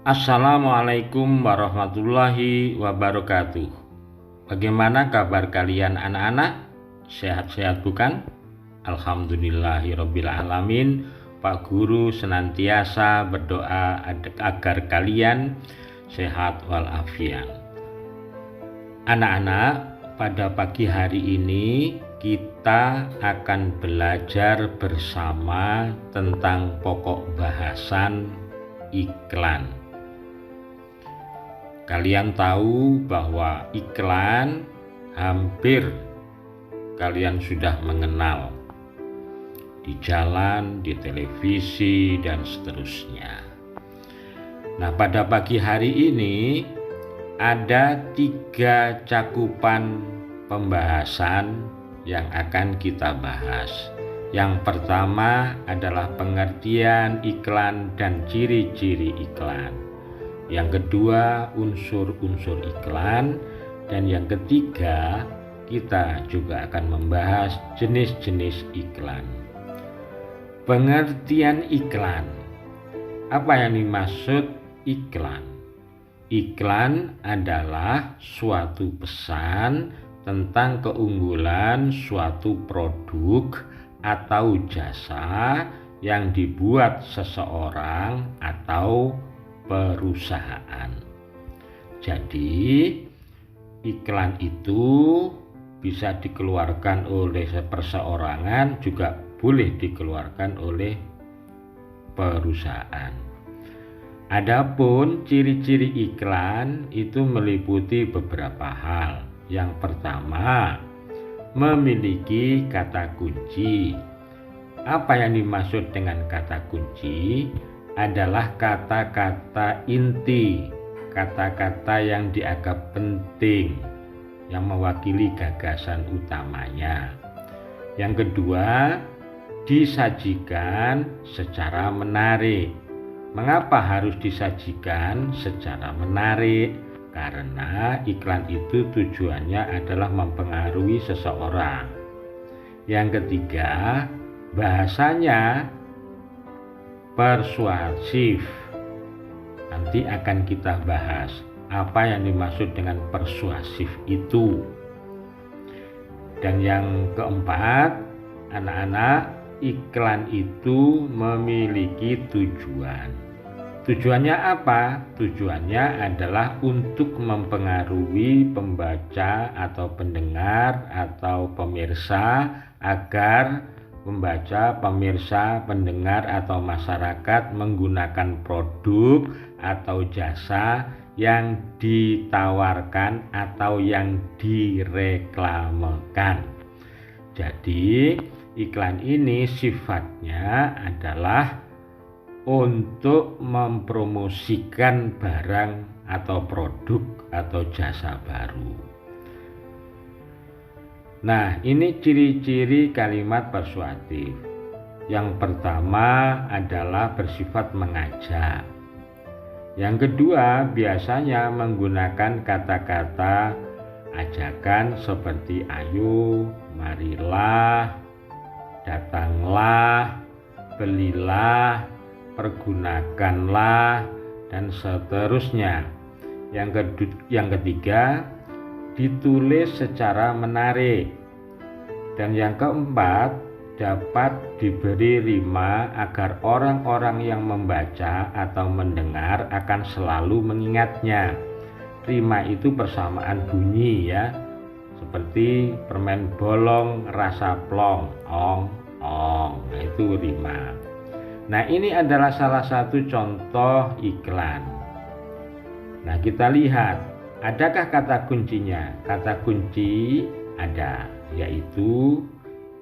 Assalamualaikum warahmatullahi wabarakatuh. Bagaimana kabar kalian anak-anak? Sehat-sehat bukan? Alhamdulillahirabbil alamin. Pak Guru senantiasa berdoa agar kalian sehat walafiat. Anak-anak, pada pagi hari ini kita akan belajar bersama tentang pokok bahasan iklan. Kalian tahu bahwa iklan hampir kalian sudah mengenal di jalan, di televisi, dan seterusnya. Nah, pada pagi hari ini ada 3 cakupan pembahasan yang akan kita bahas. Yang pertama adalah pengertian iklan dan ciri-ciri iklan. Yang kedua, unsur-unsur iklan. Dan yang ketiga, kita juga akan membahas jenis-jenis iklan. Pengertian iklan. Apa yang dimaksud iklan? Iklan adalah suatu pesan tentang keunggulan suatu produk atau jasa yang dibuat seseorang atau perusahaan. Jadi iklan itu bisa dikeluarkan oleh perseorangan, juga boleh dikeluarkan oleh perusahaan. Adapun ciri-ciri iklan itu meliputi beberapa hal. Yang pertama, memiliki kata kunci. Apa yang dimaksud dengan kata kunci? Adalah kata-kata inti, kata-kata yang dianggap penting, yang mewakili gagasan utamanya. Yang kedua, disajikan secara menarik. Mengapa harus disajikan secara menarik? Karena iklan itu tujuannya adalah mempengaruhi seseorang. Yang ketiga, bahasanya persuasif. Nanti akan kita bahas apa yang dimaksud dengan persuasif itu. Dan yang keempat, anak-anak, iklan itu memiliki tujuan. Tujuannya apa? Tujuannya adalah untuk mempengaruhi pembaca atau pendengar atau pemirsa agar membaca, pemirsa, pendengar, atau masyarakat menggunakan produk atau jasa yang ditawarkan atau yang direklamkan. Jadi iklan ini sifatnya adalah untuk mempromosikan barang atau produk atau jasa baru. Nah, ini ciri-ciri kalimat persuasif. Yang pertama adalah bersifat mengajak. Yang kedua, biasanya menggunakan kata-kata ajakan seperti ayo, marilah, datanglah, belilah, pergunakanlah, dan seterusnya. Yang ketiga, ditulis secara menarik. Dan yang keempat, dapat diberi rima agar orang-orang yang membaca atau mendengar akan selalu mengingatnya. Rima itu persamaan bunyi ya, seperti permen bolong rasa plong, ong, ong. Nah, itu rima. Nah, ini adalah salah satu contoh iklan. Nah, kita lihat, adakah kata kuncinya? Kata kunci ada, yaitu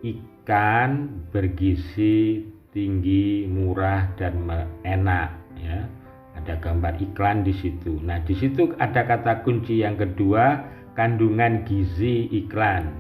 ikan bergizi tinggi, murah, dan enak. Ya, ada gambar iklan di situ. Nah, di situ ada kata kunci yang kedua, kandungan gizi iklan.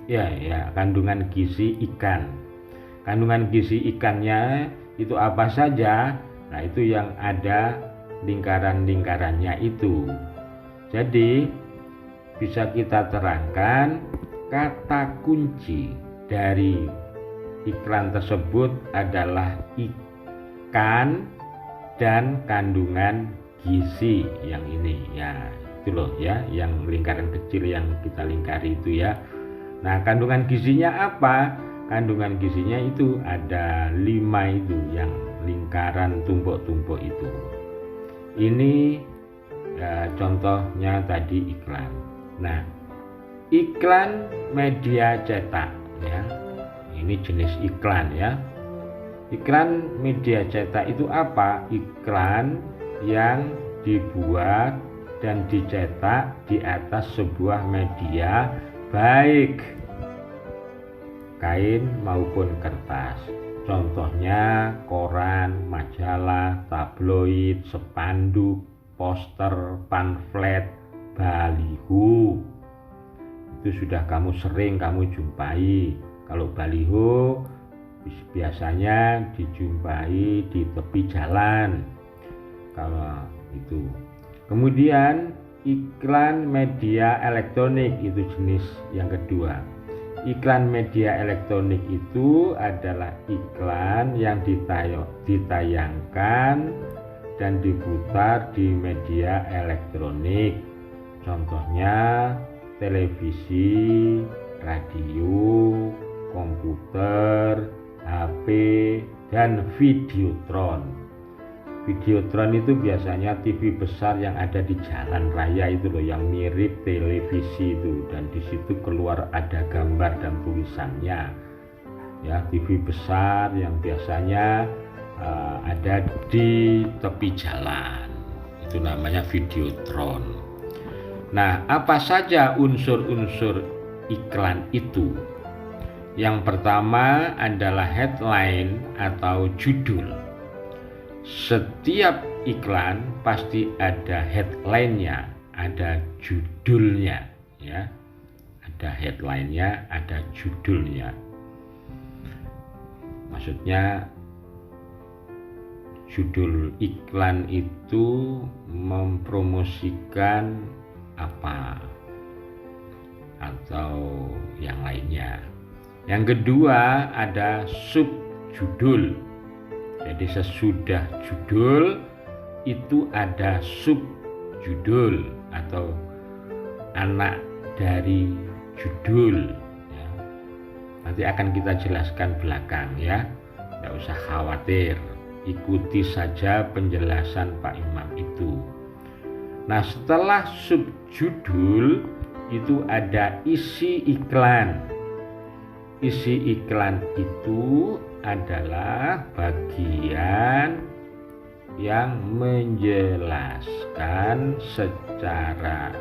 Ya, kandungan gizi ikan. Kandungan gizi ikannya itu apa saja? Nah, itu yang ada lingkaran-lingkarannya itu. Jadi bisa kita terangkan kata kunci dari iklan tersebut adalah ikan dan kandungan gizi yang ini ya, itu loh ya, yang lingkaran kecil yang kita lingkari itu ya. Nah, kandungan gizinya apa? Kandungan gizinya itu ada 5 itu, yang lingkaran tumpuk-tumpuk itu. Ini ya, contohnya tadi iklan. Nah, iklan media cetak ya. Ini jenis iklan ya. Iklan media cetak itu apa? Iklan yang dibuat dan dicetak di atas sebuah media, baik kain maupun kertas. Contohnya koran, majalah, tabloid, spanduk, poster, pamflet, baliho. Itu sudah sering kamu jumpai. Kalau baliho biasanya dijumpai di tepi jalan. Kalau itu. Kemudian iklan media elektronik itu jenis yang kedua. Iklan media elektronik itu adalah iklan yang ditayangkan dan diputar di media elektronik. Contohnya televisi, radio, komputer, HP, dan videotron. Videotron itu biasanya TV besar yang ada di jalan raya itu loh, yang mirip televisi itu, dan di situ keluar ada gambar dan tulisannya. Ya, TV besar yang biasanya ada di tepi jalan. Itu namanya videotron. Nah, apa saja unsur-unsur iklan itu? Yang pertama adalah headline atau judul. Setiap iklan pasti ada headline-nya, ada judulnya ya. Ada headline-nya, ada judulnya. Maksudnya judul iklan itu mempromosikan apa atau yang lainnya. Yang kedua ada subjudul. Jadi sesudah judul itu ada subjudul atau anak dari judul ya. Nanti akan kita jelaskan belakang ya. Tidak usah khawatir, ikuti saja penjelasan Pak Imam itu. Nah, setelah subjudul itu ada isi iklan. Isi iklan itu adalah bagian yang menjelaskan secara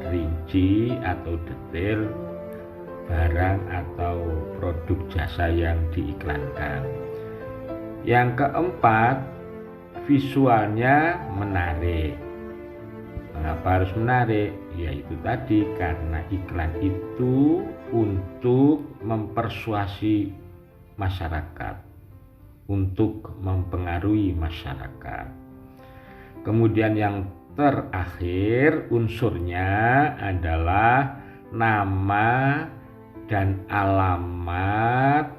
rinci atau detail barang atau produk jasa yang diiklankan. Yang keempat, visualnya menarik. Mengapa harus menarik? Yaitu tadi karena iklan itu untuk mempersuasi masyarakat, untuk mempengaruhi masyarakat. Kemudian yang terakhir unsurnya adalah nama dan alamat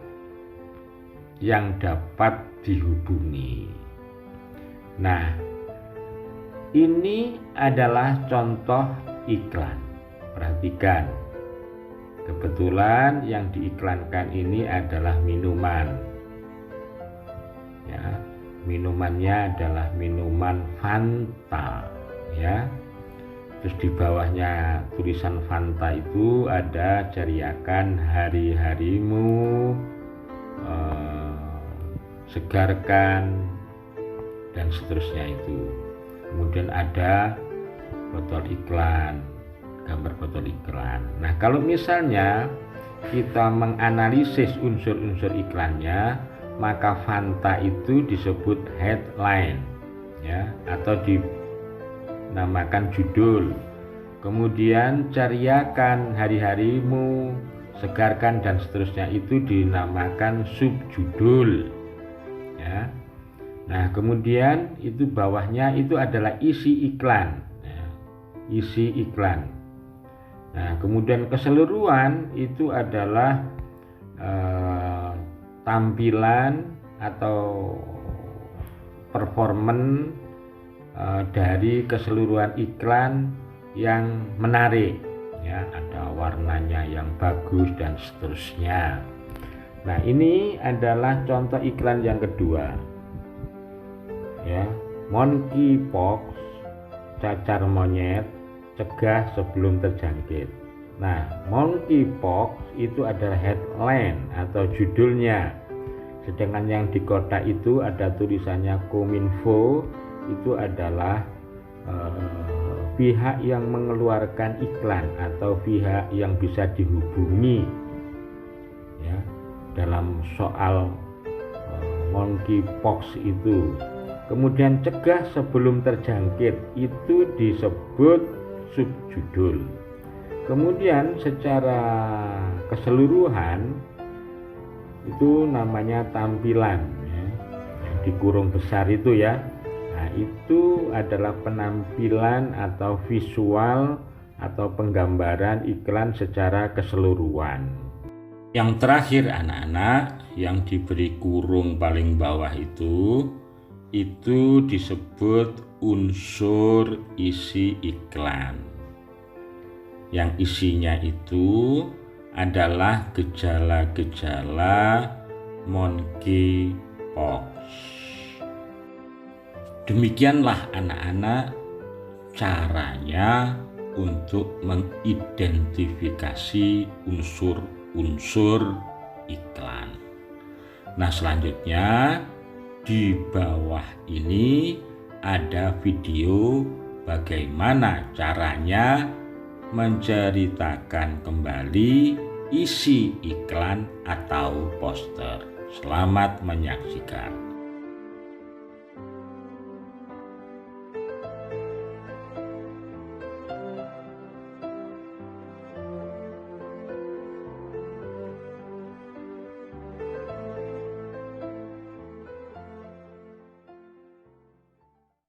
yang dapat dihubungi. Nah, ini adalah contoh iklan. Perhatikan, kebetulan yang diiklankan ini adalah minuman. Ya, minumannya adalah minuman Fanta. Ya, terus di bawahnya tulisan Fanta itu ada ceriakan hari-harimu, segarkan, dan seterusnya itu. Kemudian ada botol iklan, gambar botol iklan. Nah, kalau misalnya kita menganalisis unsur-unsur iklannya, maka Fanta itu disebut headline ya, atau dinamakan judul. Kemudian ceriakan hari-harimu, segarkan, dan seterusnya itu dinamakan subjudul ya. Nah, kemudian itu bawahnya itu adalah isi iklan ya, isi iklan. Nah, kemudian keseluruhan itu adalah tampilan atau performance dari keseluruhan iklan yang menarik ya, ada warnanya yang bagus dan seterusnya. Nah, ini adalah contoh iklan yang kedua ya, monkeypox, cacar monyet, cegah sebelum terjangkit. Nah, monkeypox itu adalah headline atau judulnya, sedangkan yang di kotak itu ada tulisannya Kominfo, itu adalah pihak yang mengeluarkan iklan atau pihak yang bisa dihubungi ya dalam soal monkeypox itu. Kemudian cegah sebelum terjangkit itu disebut subjudul. Kemudian secara keseluruhan itu namanya tampilan ya, yang dikurung besar itu ya. Nah, itu adalah penampilan atau visual atau penggambaran iklan secara keseluruhan. Yang terakhir anak-anak, yang diberi kurung paling bawah itu disebut unsur isi iklan. Yang isinya itu adalah gejala-gejala monkeypox. Demikianlah anak-anak caranya untuk mengidentifikasi unsur-unsur iklan. Nah, selanjutnya di bawah ini ada video bagaimana caranya menceritakan kembali isi iklan atau poster. Selamat menyaksikan.